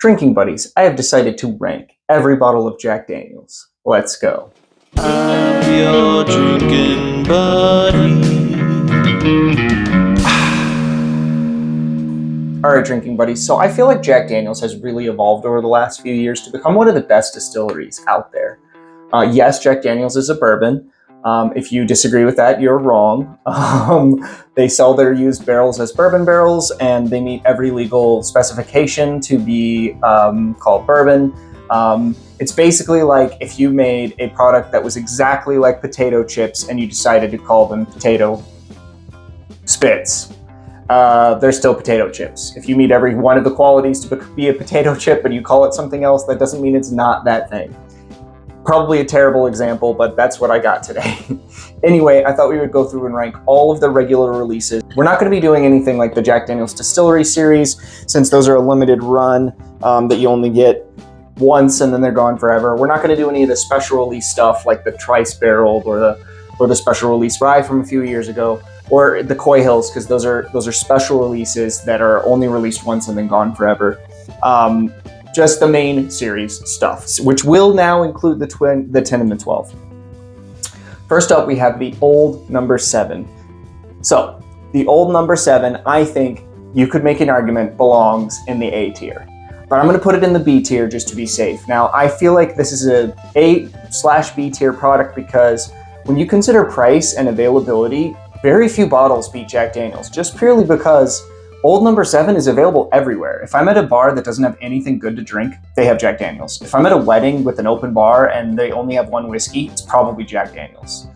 Drinking buddies, I have decided to rank every bottle of Jack Daniels. Let's go. I'm your drinking buddy. Alright, drinking buddies, so I feel like Jack Daniels has really evolved over the last few years to become one of the best distilleries out there. Yes, Jack Daniels is a bourbon. If you disagree with that, you're wrong. They sell their used barrels as bourbon barrels, and they meet every legal specification to be called bourbon. It's basically like if you made a product that was exactly like potato chips and you decided to call them potato spits. They're still potato chips. If you meet every one of the qualities to be a potato chip and you call it something else, that doesn't mean it's not that thing. Probably a terrible example, but that's what I got today. Anyway, I thought we would go through and rank all of the regular releases. We're not going to be doing anything like the Jack Daniel's Distillery series, since those are a limited run that you only get once and then they're gone forever. We're not going to do any of the special release stuff like the Trice Barreled or the special release rye from a few years ago, or the Coy Hills, because those are special releases that are only released once and then gone forever. Just the main series stuff, which will now include the 10 and the 12. First up, we have the Old Number 7. So, the Old Number 7, I think you could make an argument belongs in the A tier. But I'm going to put it in the B tier just to be safe. Now, I feel like this is a A/B tier product because when you consider price and availability, very few bottles beat Jack Daniels, just purely because Old Number 7 is available everywhere. If I'm at a bar that doesn't have anything good to drink, they have Jack Daniels. If I'm at a wedding with an open bar and they only have one whiskey, it's probably Jack Daniels.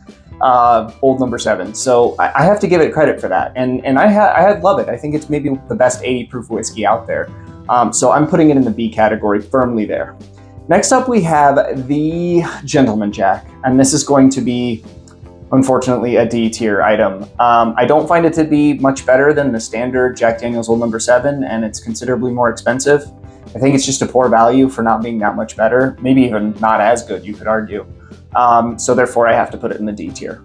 Old Number 7. So I have to give it credit for that. And I love it. I think it's maybe the best 80 proof whiskey out there. So I'm putting it in the B category firmly there. Next up, we have the Gentleman Jack. And this is going to be, unfortunately, a D tier item. I don't find it to be much better than the standard Jack Daniel's Old Number 7, and it's considerably more expensive. I think it's just a poor value for not being that much better, maybe even not as good, you could argue. So therefore, I have to put it in the D tier.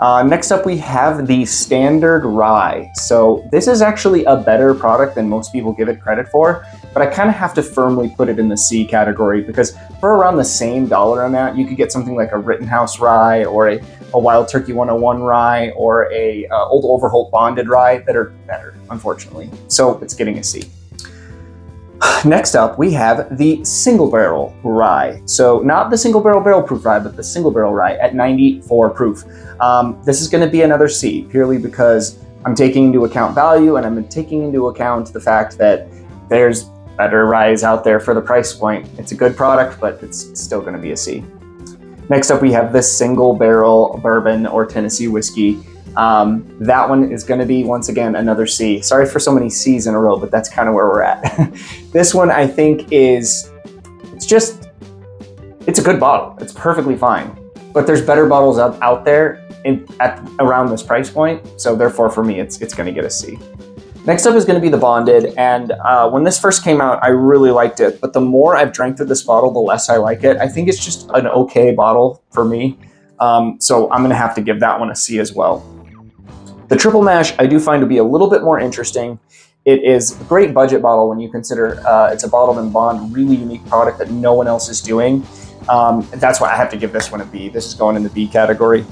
Next up, we have the Standard Rye. So this is actually a better product than most people give it credit for, but I kind of have to firmly put it in the C category because for around the same dollar amount, you could get something like a Rittenhouse Rye or a Wild Turkey 101 Rye or a Old Overholt Bonded Rye that are better, unfortunately. So it's getting a C. Next up, we have the Single Barrel Rye. So not the Single Barrel Proof Rye, but the Single Barrel Rye at 94 proof. This is going to be another C, purely because I'm taking into account value and I'm taking into account the fact that there's better ryes out there for the price point. It's a good product, but it's still going to be a C. Next up, we have this Single Barrel Bourbon or Tennessee Whiskey. That one is going to be, once again, another C. Sorry for so many C's in a row, but that's kind of where we're at. This one, I think, it's a good bottle. It's perfectly fine. But there's better bottles out there at around this price point. So therefore, for me, it's going to get a C. Next up is going to be the Bonded. And when this first came out, I really liked it. But the more I've drank through this bottle, the less I like it. I think it's just an okay bottle for me. So I'm going to have to give that one a C as well. The Triple Mash I do find to be a little bit more interesting. It is a great budget bottle when you consider it's a bottled in bond, really unique product that no one else is doing. That's why I have to give this one a B. This is going in the B category.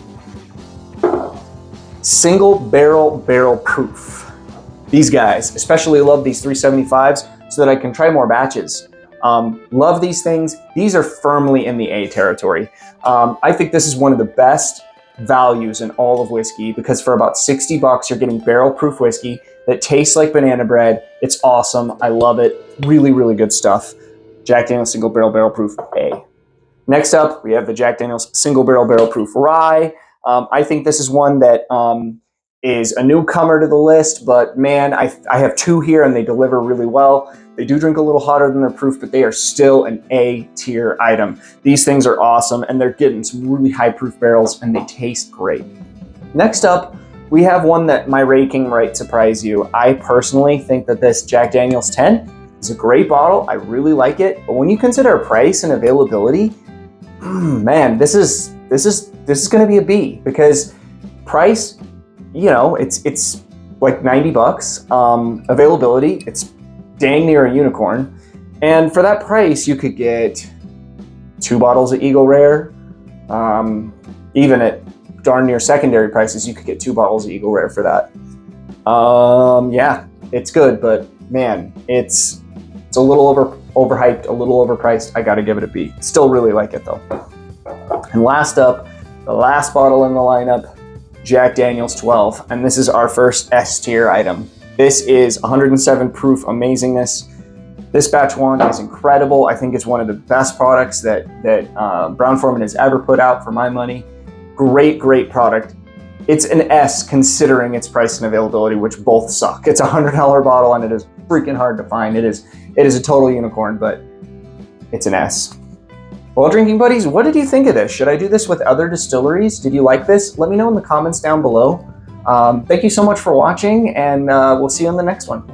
Single Barrel Proof. These guys, especially love these 375s so that I can try more batches. Love these things. These are firmly in the A territory. I think this is one of the best values in all of whiskey because for about $60 you're getting barrel proof whiskey that tastes like banana bread. It's awesome. I love it. Really, really good stuff. Jack Daniel's Single Barrel Proof A. Next up, we have the Jack Daniel's Single Barrel Proof Rye. I think this is one that is a newcomer to the list, but man, I have two here and they deliver really well. They do drink a little hotter than their proof, but they are still an A tier item. These things are awesome and they're getting some really high proof barrels and they taste great. Next up, we have one that my rating might surprise you. I personally think that this Jack Daniel's 10 is a great bottle. I really like it, but when you consider price and availability, man, this is going to be a B because price, you know, it's like $90. Availability, it's dang near a unicorn. And for that price, you could get 2 bottles of Eagle Rare. Even at darn near secondary prices, you could get 2 bottles of Eagle Rare for that. Yeah, it's good, but man, it's a little overhyped, a little overpriced. I gotta give it a B. Still really like it though. And last up, the last bottle in the lineup, Jack Daniel's 12, and this is our first S tier item. This is 107 proof amazingness. This batch one is incredible. I think it's one of the best products that Brown-Forman has ever put out for my money. Great product. It's an S considering its price and availability, which both suck. It's a $100 bottle and it is freaking hard to find. It is a total unicorn, but it's an S. Well, drinking buddies, what did you think of this? Should I do this with other distilleries? Did you like this? Let me know in the comments down below. Thank you so much for watching, and we'll see you on the next one.